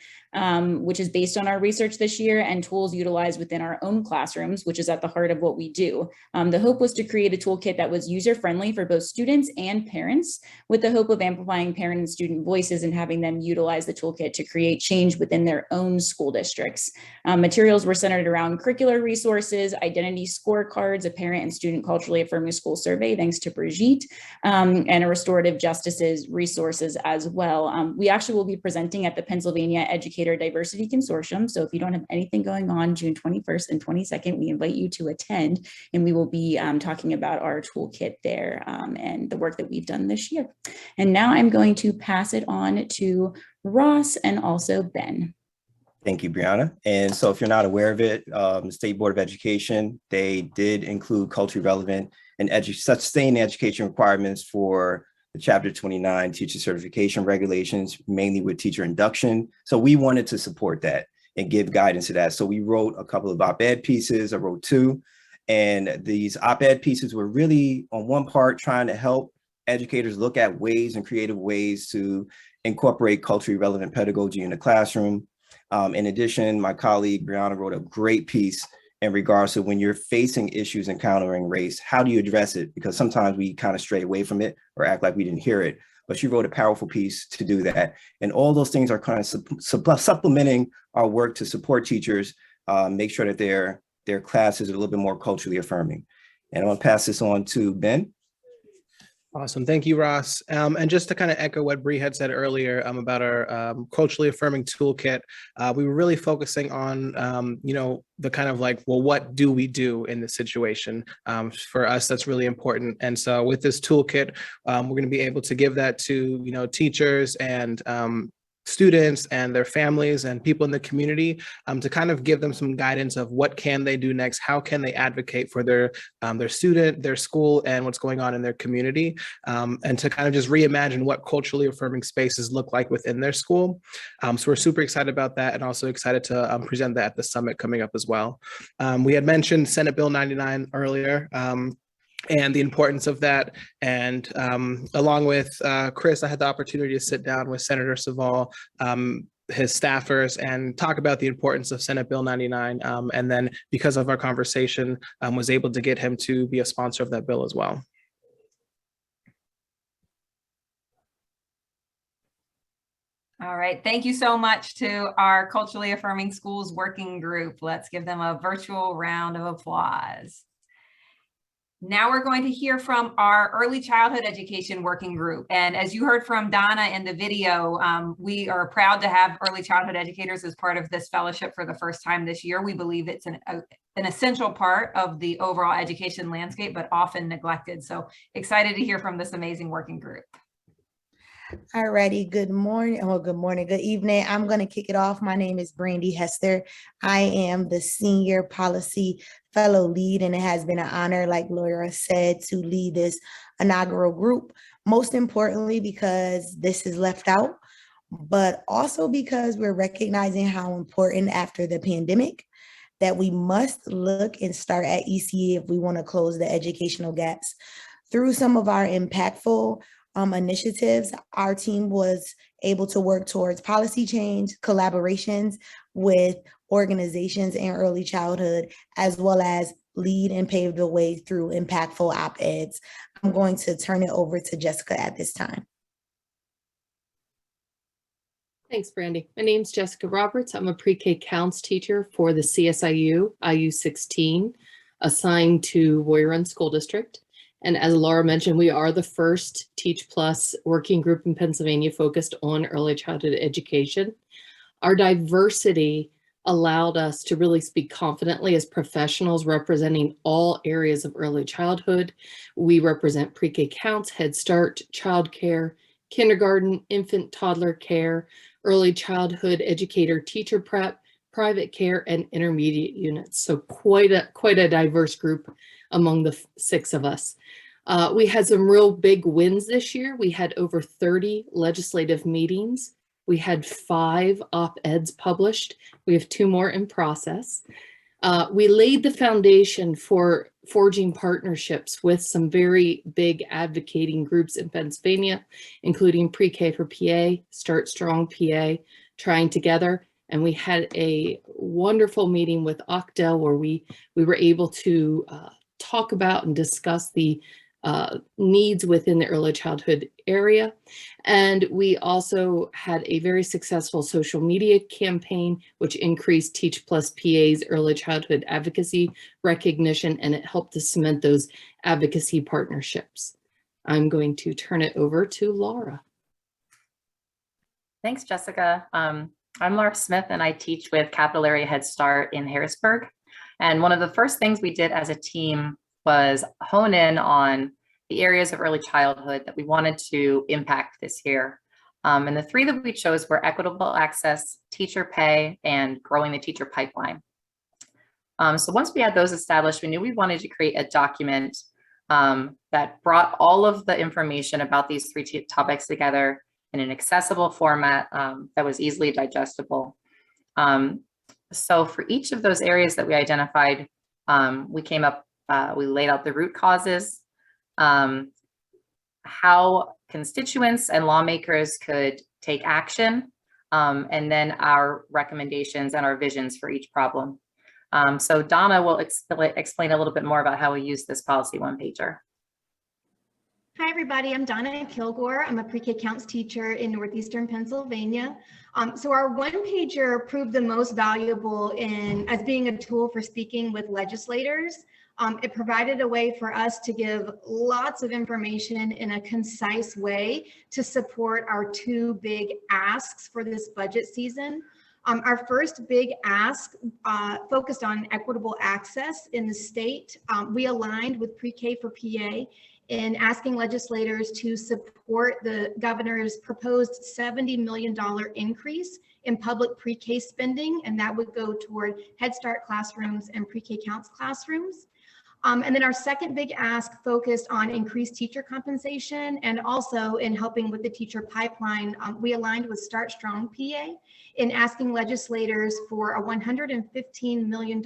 which is based on our research this year and tools utilized within our own classrooms, which is at the heart of what we do. The hope was to create a toolkit that was user-friendly for both students and parents, with the hope of amplifying parent and student voices and having them utilize the toolkit to create change within their own school districts. Materials were centered around curricular resources, identity scorecards, a parent and student culturally affirming school survey, thanks to Brigitte, and a restorative justices resources as well. We actually will be presenting at the Pennsylvania Educator Diversity Consortium. So if you don't have anything going on June 21st and 22nd, we invite you to attend, and we will be talking about our toolkit there and the work that we've done this year. And now I'm going to pass it on to Ross and also Ben. Thank you, Brianna. And so if you're not aware of it, the State Board of Education, they did include culturally relevant and sustained education requirements for the Chapter 29 teacher certification regulations, mainly with teacher induction. So we wanted to support that and give guidance to that. So we wrote a couple of op-ed pieces. I wrote two. And these op-ed pieces were really, on one part, trying to help educators look at ways and creative ways to incorporate culturally relevant pedagogy in the classroom. In addition, my colleague Brianna wrote a great piece in regards to when you're facing issues encountering race, how do you address it? Because sometimes we kind of stray away from it or act like we didn't hear it. But she wrote a powerful piece to do that. And all those things are kind of supplementing our work to support teachers, make sure that their classes are a little bit more culturally affirming. And I'm gonna pass this on to Ben. Awesome. Thank you, Ross. And just to kind of echo what Bree had said earlier about our culturally affirming toolkit, we were really focusing on, the kind of like, well, what do we do in this situation? For us, that's really important. And so with this toolkit, we're going to be able to give that to, teachers and students and their families and people in the community to kind of give them some guidance of what can they do next, how can they advocate for their student, their school, and what's going on in their community, and to kind of just reimagine what culturally affirming spaces look like within their school. So we're super excited about that and also excited to present that at the summit coming up as well. We had mentioned Senate Bill 99 earlier. And the importance of that. And along with Chris, I had the opportunity to sit down with Senator Saval, his staffers, and talk about the importance of Senate Bill 99. And then because of our conversation, was able to get him to be a sponsor of that bill as well. All right, thank you so much to our Culturally Affirming Schools Working Group. Let's give them a virtual round of applause. Now we're going to hear from our Early Childhood Education Working Group. And as you heard from Donna in the video, we are proud to have early childhood educators as part of this fellowship for the first time this year. We believe it's an essential part of the overall education landscape, but often neglected. So excited to hear from this amazing working group. Alrighty, good morning, good evening. I'm going to kick it off. My name is Brandy Hester. I am the Senior Policy Fellow Lead, and it has been an honor, like Laura said, to lead this inaugural group. Most importantly, because this is left out, but also because we're recognizing how important after the pandemic that we must look and start at ECE if we want to close the educational gaps. Through some of our impactful initiatives, our team was able to work towards policy change, collaborations with organizations in early childhood, as well as lead and pave the way through impactful op-eds. I'm going to turn it over to Jessica at this time. Thanks, Brandy. My name's Jessica Roberts. I'm a pre-K counts teacher for the CSIU, IU16, assigned to Warrior Run School District. And as Laura mentioned, we are the first Teach Plus working group in Pennsylvania focused on early childhood education. Our diversity allowed us to really speak confidently as professionals representing all areas of early childhood. We represent pre-K counts, Head Start, childcare, kindergarten, infant, toddler care, early childhood educator, teacher prep, private care, and intermediate units. So quite a diverse group among the 6 of us. We had some real big wins this year. We had over 30 legislative meetings. We had 5 op-eds published. We have 2 more in process. We laid the foundation for forging partnerships with some very big advocating groups in Pennsylvania, including Pre-K for PA, Start Strong PA, Trying Together. And we had a wonderful meeting with OCDEL where we were able to talk about and discuss the needs within the early childhood area. And we also had a very successful social media campaign, which increased Teach Plus PA's early childhood advocacy recognition, and it helped to cement those advocacy partnerships. I'm going to turn it over to Laura. Thanks, Jessica. I'm Laura Smith, and I teach with Capital Area Head Start in Harrisburg. And one of the first things we did as a team was hone in on the areas of early childhood that we wanted to impact this year. And the 3 that we chose were equitable access, teacher pay, and growing the teacher pipeline. So once we had those established, we knew we wanted to create a document that brought all of the information about these 3 topics together in an accessible format that was easily digestible. So for each of those areas that we identified, we laid out the root causes, how constituents and lawmakers could take action, and then our recommendations and our visions for each problem. So Donna will explain a little bit more about how we use this policy one-pager. Hi, everybody. I'm Donna Kilgore. I'm a pre-K counts teacher in Northeastern Pennsylvania. So our one-pager proved the most valuable as being a tool for speaking with legislators. It provided a way for us to give lots of information in a concise way to support our 2 big asks for this budget season. Our first big ask focused on equitable access in the state. We aligned with Pre-K for PA in asking legislators to support the governor's proposed $70 million increase in public pre-K spending, and that would go toward Head Start classrooms and pre-K counts classrooms. And then our second big ask focused on increased teacher compensation and also in helping with the teacher pipeline. We aligned with Start Strong PA in asking legislators for a $115 million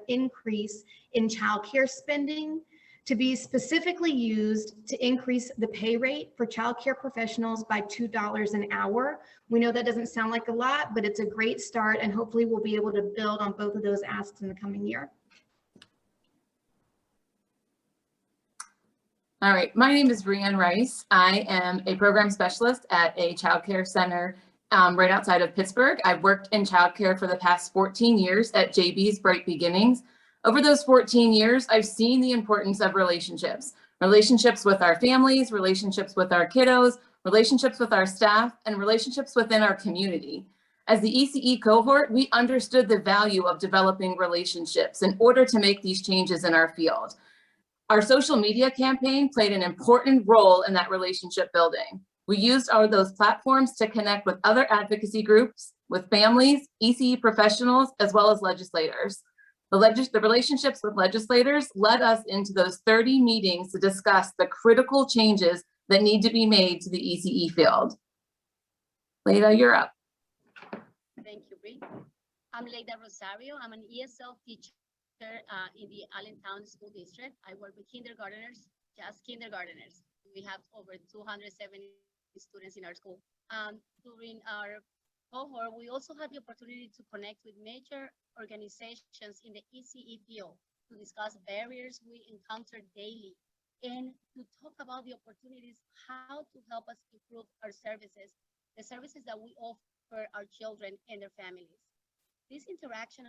increase in child care spending to be specifically used to increase the pay rate for child care professionals by $2 an hour. We know that doesn't sound like a lot, but it's a great start, and hopefully we'll be able to build on both of those asks in the coming year. All right, my name is Brianne Rice. I am a program specialist at a childcare center right outside of Pittsburgh. I've worked in childcare for the past 14 years at JB's Bright Beginnings. Over those 14 years, I've seen the importance of relationships with our families, relationships with our kiddos, relationships with our staff, and relationships within our community. As the ECE cohort, we understood the value of developing relationships in order to make these changes in our field. Our social media campaign played an important role in that relationship building. We used those platforms to connect with other advocacy groups, with families, ECE professionals, as well as legislators. The relationships with legislators led us into those 30 meetings to discuss the critical changes that need to be made to the ECE field. Leda, you're up. Thank you, Bree. I'm Leda Rosario. I'm an ESL teacher in the Allentown School District. I work with kindergarteners, just kindergarteners. We have over 270 students in our school. During our cohort, we also had the opportunity to connect with major organizations in the ECE field to discuss barriers we encounter daily and to talk about the opportunities, how to help us improve our services, the services that we offer our children and their families. This interaction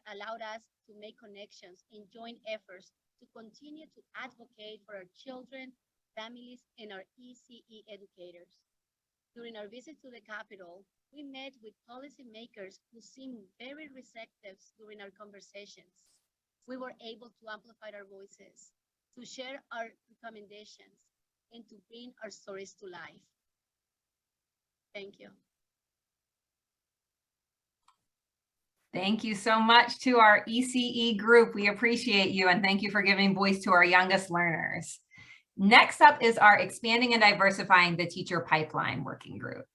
allowed us to make connections and join efforts to continue to advocate for our children, families, and our ECE educators. During our visit to the Capitol, we met with policymakers who seemed very receptive during our conversations. We were able to amplify our voices, to share our recommendations, and to bring our stories to life. Thank you. Thank you so much to our ECE group. We appreciate you and thank you for giving voice to our youngest learners. Next up is our Expanding and Diversifying the Teacher Pipeline Working Group.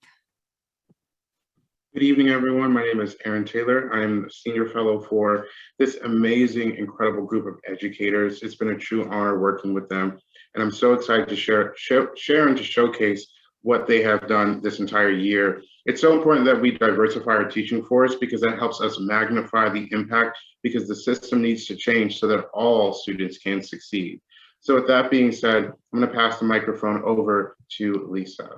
Good evening, everyone. My name is Aaron Taylor. I'm a senior fellow for this amazing, incredible group of educators. It's been a true honor working with them, and I'm so excited to share and to showcase what they have done this entire year. It's so important that we diversify our teaching force because that helps us magnify the impact, because the system needs to change so that all students can succeed. So with that being said, I'm going to pass the microphone over to Lisa.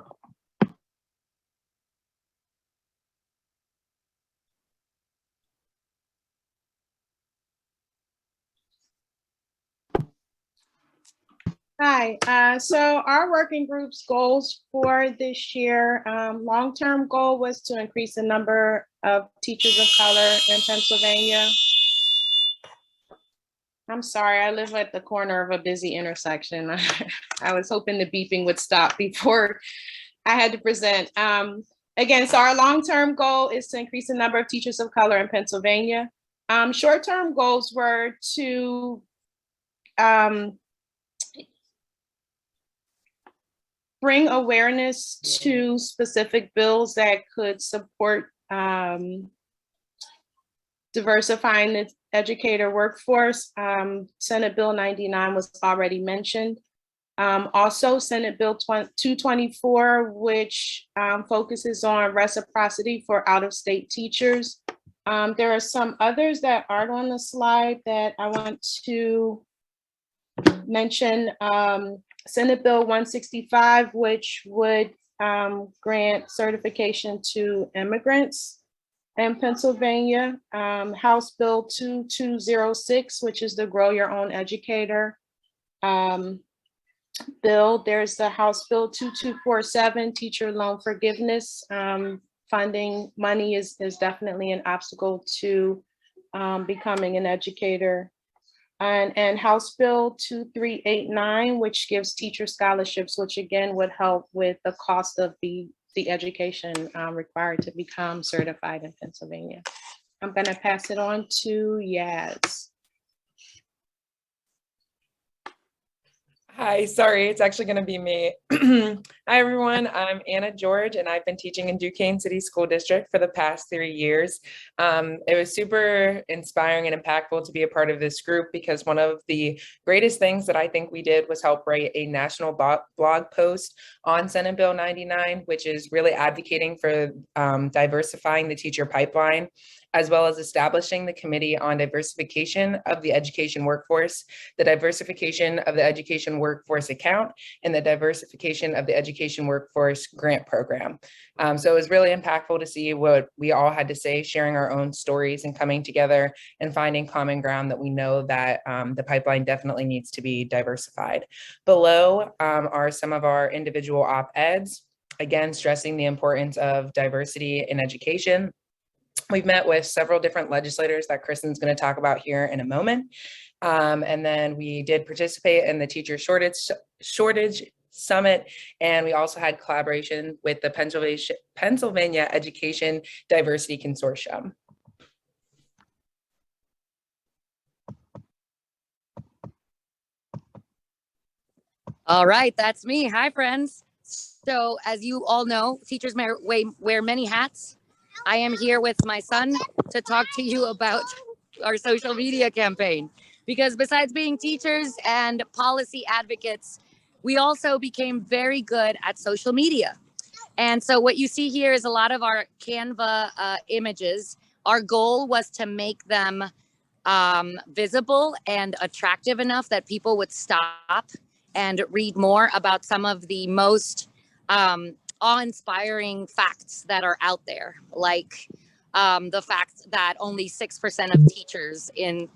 Hi, so our working group's goals for this year, long-term goal was to increase the number of teachers of color in Pennsylvania. I'm sorry, I live at the corner of a busy intersection. I was hoping the beeping would stop before I had to present. Again, so our long-term goal is to increase the number of teachers of color in Pennsylvania. Short-term goals were to bring awareness to specific bills that could support diversifying the educator workforce. Senate Bill 99 was already mentioned. Also Senate Bill 224, which focuses on reciprocity for out-of-state teachers. There are some others that aren't on the slide that I want to mention. Senate Bill 165, which would grant certification to immigrants in Pennsylvania. House Bill 2206, which is the Grow Your Own Educator bill. There's the House Bill 2247, Teacher Loan Forgiveness. Funding money is definitely an obstacle to becoming an educator. And House Bill 2389, which gives teacher scholarships, which again would help with the cost of the education required to become certified in Pennsylvania. I'm going to pass it on to Yaz. Hi, sorry, it's actually going to be me. Hi, everyone. I'm Anna George, and I've been teaching in Duquesne City School District for the past 3 years. It was super inspiring and impactful to be a part of this group because one of the greatest things that I think we did was help write a national blog post on Senate Bill 99, which is really advocating for diversifying the teacher pipeline, as well as establishing the Committee on Diversification of the Education Workforce, the Diversification of the Education Workforce Account, and the Diversification of the Education Workforce Grant Program. So it was really impactful to see what we all had to say, sharing our own stories and coming together and finding common ground that we know that the pipeline definitely needs to be diversified. Below are some of our individual op-eds, again, stressing the importance of diversity in education. We've met with several different legislators that Kristen's going to talk about here in a moment. And then we did participate in the teacher shortage summit, and we also had collaboration with the Pennsylvania Education Diversity Consortium. All right, that's me. Hi, friends. So as you all know, teachers wear many hats. I am here with my son to talk to you about our social media campaign, because besides being teachers and policy advocates, we also became very good at social media. And so what you see here is a lot of our Canva images. Our goal was to make them visible and attractive enough that people would stop and read more about some of the most awe-inspiring facts that are out there, like the fact that only 6% of teachers in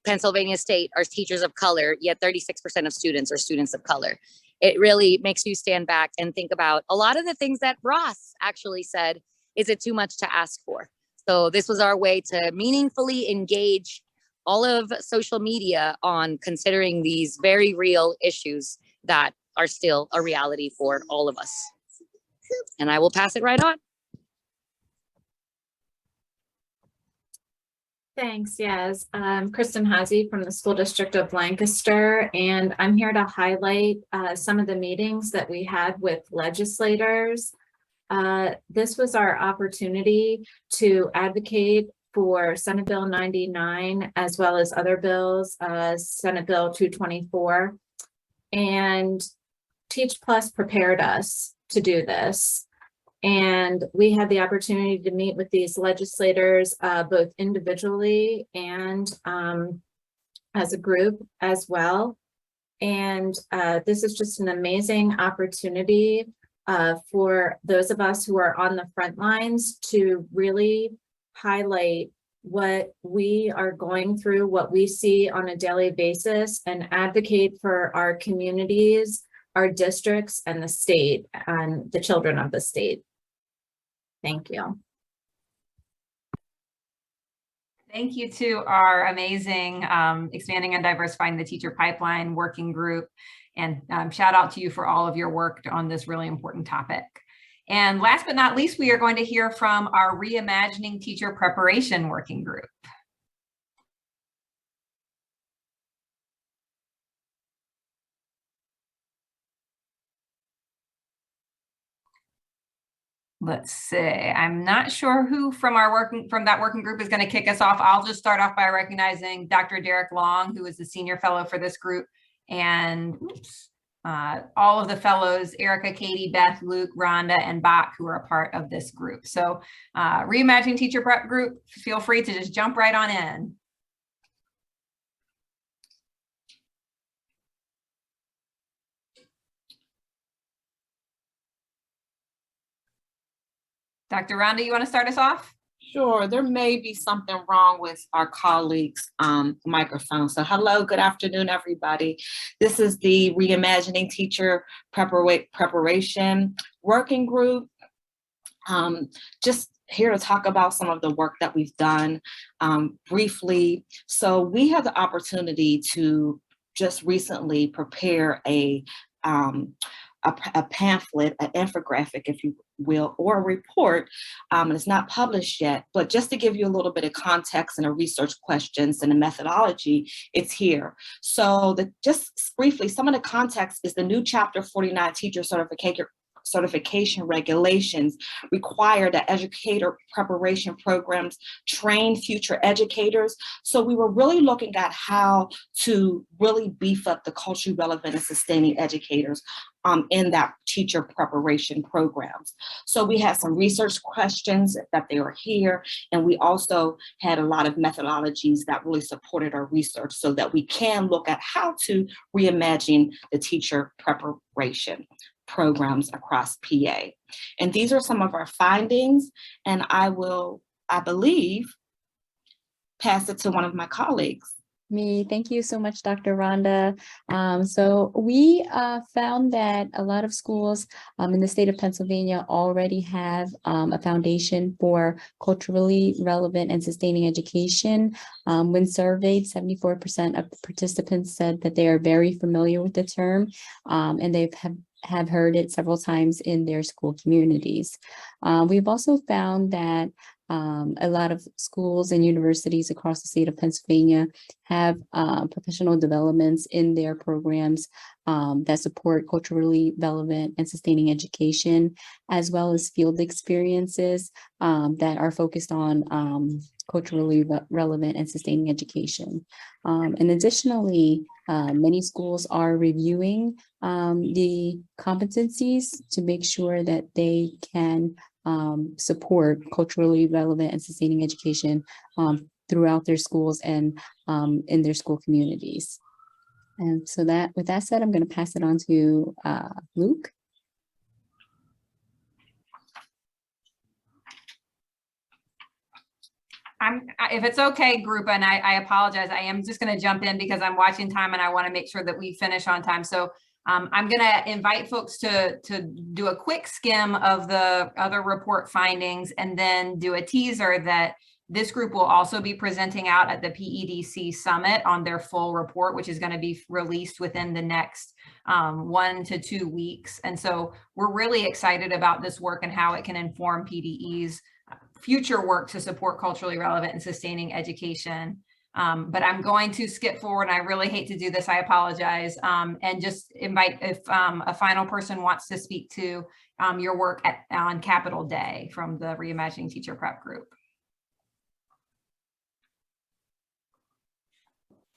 Pennsylvania State are teachers of color, yet 36% of students are students of color. It really makes you stand back and think about a lot of the things that Ross actually said. Is it too much to ask for? So this was our way to meaningfully engage all of social media on considering these very real issues that are still a reality for all of us. And I will pass it right on. Thanks, yes. Kristen Hazy from the School District of Lancaster, and I'm here to highlight some of the meetings that we had with legislators. This was our opportunity to advocate for Senate Bill 99 as well as other bills, Senate Bill 224. And Teach Plus prepared us to do this. And we had the opportunity to meet with these legislators both individually and as a group as well. And this is just an amazing opportunity for those of us who are on the front lines to really highlight what we are going through, what we see on a daily basis, and advocate for our communities, our districts, and the state, and the children of the state. Thank you. Thank you to our amazing Expanding and Diversifying the Teacher Pipeline working group. And shout out to you for all of your work on this really important topic. And last but not least, we are going to hear from our Reimagining Teacher Preparation working group. Let's see, I'm not sure who from that working group is going to kick us off. I'll just start off by recognizing Dr. Derek Long, who is the senior fellow for this group, and all of the fellows, Erica, Katie, Beth, Luke, Rhonda, and Bach, who are a part of this group. So Reimagining Teacher Prep group, feel free to just jump right on in. Dr. Rhonda, you want to start us off? Sure, there may be something wrong with our colleagues' microphone. So hello, good afternoon, everybody. This is the Reimagining Teacher Preparation Working Group. Just here to talk about some of the work that we've done briefly. So we had the opportunity to just recently prepare a pamphlet, an infographic, if you will, or a report. And it's not published yet, but just to give you a little bit of context and a research questions and a methodology, it's here. So just briefly, some of the context is the new Chapter 49 Teacher Certification regulations require that educator preparation programs train future educators. So we were really looking at how to really beef up the culturally relevant and sustaining educators in that teacher preparation programs. So we had some research questions that they were here, and we also had a lot of methodologies that really supported our research so that we can look at how to reimagine the teacher preparation programs across PA. And these are some of our findings, and I will, I believe, pass it to one of my colleagues. Me. Thank you so much, Dr. Rhonda. So we found that a lot of schools in the state of Pennsylvania already have a foundation for culturally relevant and sustaining education. When surveyed, 74% of the participants said that they are very familiar with the term and they've have heard it several times in their school communities. We've also found that A lot of schools and universities across the state of Pennsylvania have professional developments in their programs that support culturally relevant and sustaining education, as well as field experiences that are focused on culturally relevant and sustaining education. And additionally, many schools are reviewing the competencies to make sure that they can support culturally relevant and sustaining education throughout their schools and in their school communities. And so with that said, I'm going to pass it on to Luke. If it's okay, group, and I apologize, I am just going to jump in because I'm watching time and I want to make sure that we finish on time. So I'm going to invite folks to do a quick skim of the other report findings and then do a teaser that this group will also be presenting out at the PEDC Summit on their full report, which is going to be released within the next 1 to 2 weeks. And so we're really excited about this work and how it can inform PDE's future work to support culturally relevant and sustaining education. But I'm going to skip forward, and I really hate to do this, I apologize, and just invite if a final person wants to speak to your work on Capitol Day from the Reimagining Teacher Prep group.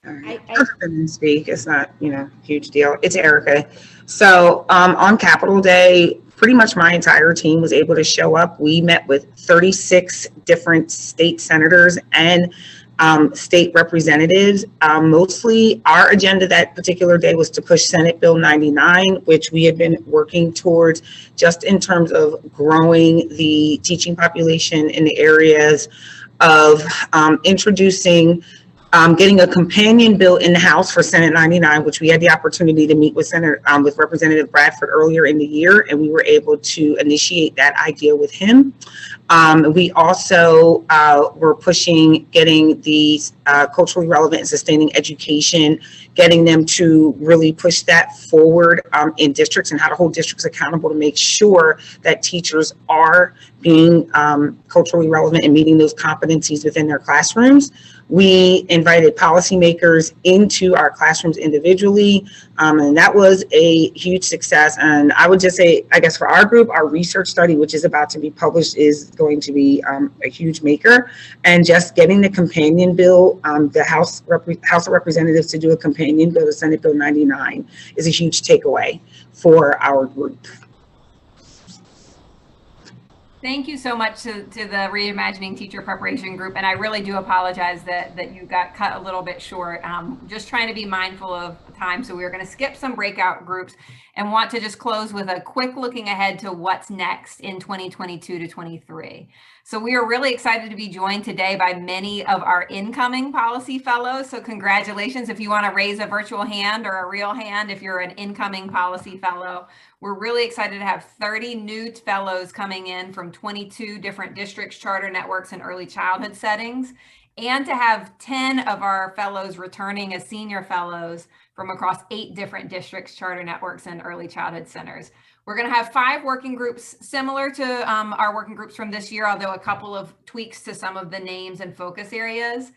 I can speak. It's not, huge deal. It's Erica. So on Capitol Day, pretty much my entire team was able to show up. We met with 36 different state senators and state representatives. Mostly our agenda that particular day was to push Senate Bill 99, which we had been working towards just in terms of growing the teaching population in the areas of introducing getting a companion bill in the House for Senate 99, which we had the opportunity to meet with with Representative Bradford earlier in the year, and we were able to initiate that idea with him. We also were pushing getting the culturally relevant and sustaining education, getting them to really push that forward in districts and how to hold districts accountable to make sure that teachers are being culturally relevant and meeting those competencies within their classrooms. We invited policymakers into our classrooms individually, and that was a huge success. And I would just say, I guess for our group, our research study, which is about to be published, is going to be a huge maker. And just getting the companion bill, the House of Representatives to do a companion bill to Senate Bill 99 is a huge takeaway for our group. Thank you so much to the Reimagining Teacher Preparation Group. And I really do apologize that you got cut a little bit short. Just trying to be mindful of time. So we're going to skip some breakout groups and want to just close with a quick looking ahead to what's next in 2022 to 23. So we are really excited to be joined today by many of our incoming policy fellows. So congratulations if you want to raise a virtual hand or a real hand if you're an incoming policy fellow. We're really excited to have 30 new fellows coming in from 22 different districts, charter networks, and early childhood settings, and to have 10 of our fellows returning as senior fellows from across 8 different districts, charter networks, and early childhood centers. We're going to have 5 working groups similar to our working groups from this year, although a couple of tweaks to some of the names and focus areas.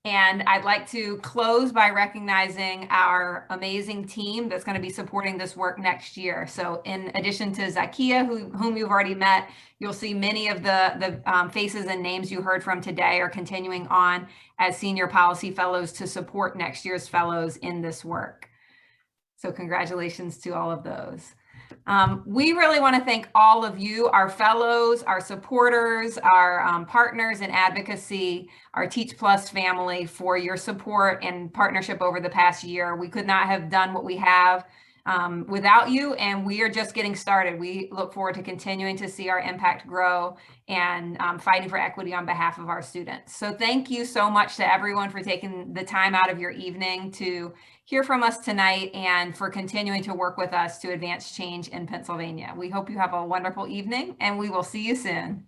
And I'd like to close by recognizing our amazing team that's going to be supporting this work next year. So in addition to Zakia, whom you've already met, you'll see many of the faces and names you heard from today are continuing on as senior policy fellows to support next year's fellows in this work. So congratulations to all of those. We really want to thank all of you, our fellows, our supporters, our partners in advocacy, our Teach Plus family, for your support and partnership over the past year. We could not have done what we have without you, and we are just getting started. We look forward to continuing to see our impact grow and fighting for equity on behalf of our students. So thank you so much to everyone for taking the time out of your evening to hear from us tonight and for continuing to work with us to advance change in Pennsylvania. We hope you have a wonderful evening, and we will see you soon.